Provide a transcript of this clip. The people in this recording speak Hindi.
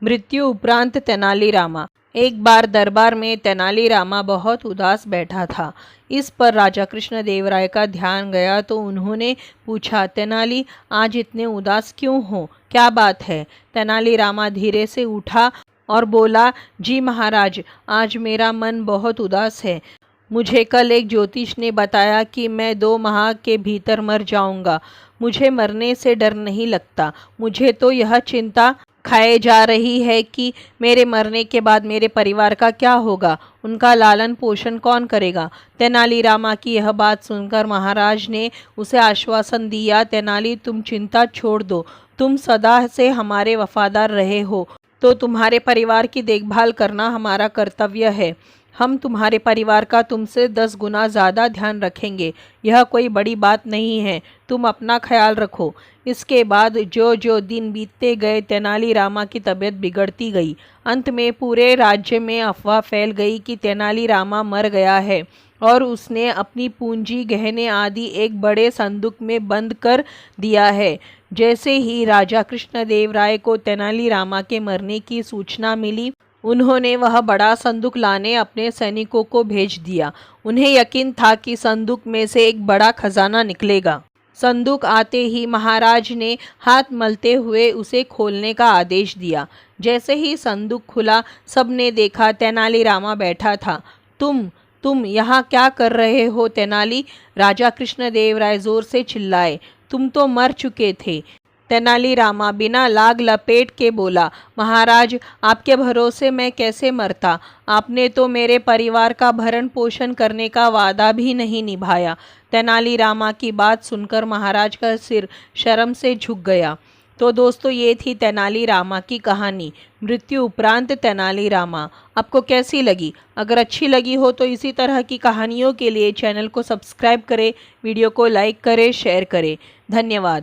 मृत्यु उपरांत तेनालीरामा। एक बार दरबार में तेनालीरामा बहुत उदास बैठा था। इस पर राजा कृष्णदेवराय का ध्यान गया तो उन्होंने पूछा, तेनाली आज इतने उदास क्यों हो, क्या बात है? तेनालीरामा धीरे से उठा और बोला, जी महाराज, आज मेरा मन बहुत उदास है। मुझे कल एक ज्योतिष ने बताया कि मैं 2 माह के भीतर मर जाऊंगा। मुझे मरने से डर नहीं लगता, मुझे तो यह चिंता खाए जा रही है कि मेरे मरने के बाद मेरे परिवार का क्या होगा, उनका लालन पोषण कौन करेगा। तेनालीरामा की यह बात सुनकर महाराज ने उसे आश्वासन दिया, तेनाली तुम चिंता छोड़ दो, तुम सदा से हमारे वफादार रहे हो, तो तुम्हारे परिवार की देखभाल करना हमारा कर्तव्य है। हम तुम्हारे परिवार का तुमसे 10 गुना ज़्यादा ध्यान रखेंगे। यह कोई बड़ी बात नहीं है, तुम अपना ख्याल रखो। इसके बाद जो जो दिन बीतते गए तेनालीरामा की तबीयत बिगड़ती गई। अंत में पूरे राज्य में अफवाह फैल गई कि तेनालीरामा मर गया है और उसने अपनी पूंजी, गहने आदि एक बड़े संदूक में बंद कर दिया है। जैसे ही राजा कृष्णदेवराय को तेनालीरामा के मरने की सूचना मिली, उन्होंने वह बड़ा संदूक लाने अपने सैनिकों को भेज दिया। उन्हें यकीन था कि संदूक में से एक बड़ा खजाना निकलेगा। संदूक आते ही महाराज ने हाथ मलते हुए उसे खोलने का आदेश दिया। जैसे ही संदूक खुला, सबने देखा तेनालीरामा बैठा था। तुम यहाँ क्या कर रहे हो तेनाली? राजा कृष्णदेवराय जोर से चिल्लाए। तुम तो मर चुके थे। तेनालीरामा बिना लाग लपेट के बोला, महाराज, आपके भरोसे मैं कैसे मरता? आपने तो मेरे परिवार का भरण पोषण करने का वादा भी नहीं निभाया। तेनालीरामा की बात सुनकर महाराज का सिर शर्म से झुक गया। तो दोस्तों, ये थी तेनालीरामा की कहानी, मृत्यु उपरांत तेनालीरामा। आपको कैसी लगी? अगर अच्छी लगी हो तो इसी तरह की कहानियों के लिए चैनल को सब्सक्राइब करें, वीडियो को लाइक करें, शेयर करें। धन्यवाद।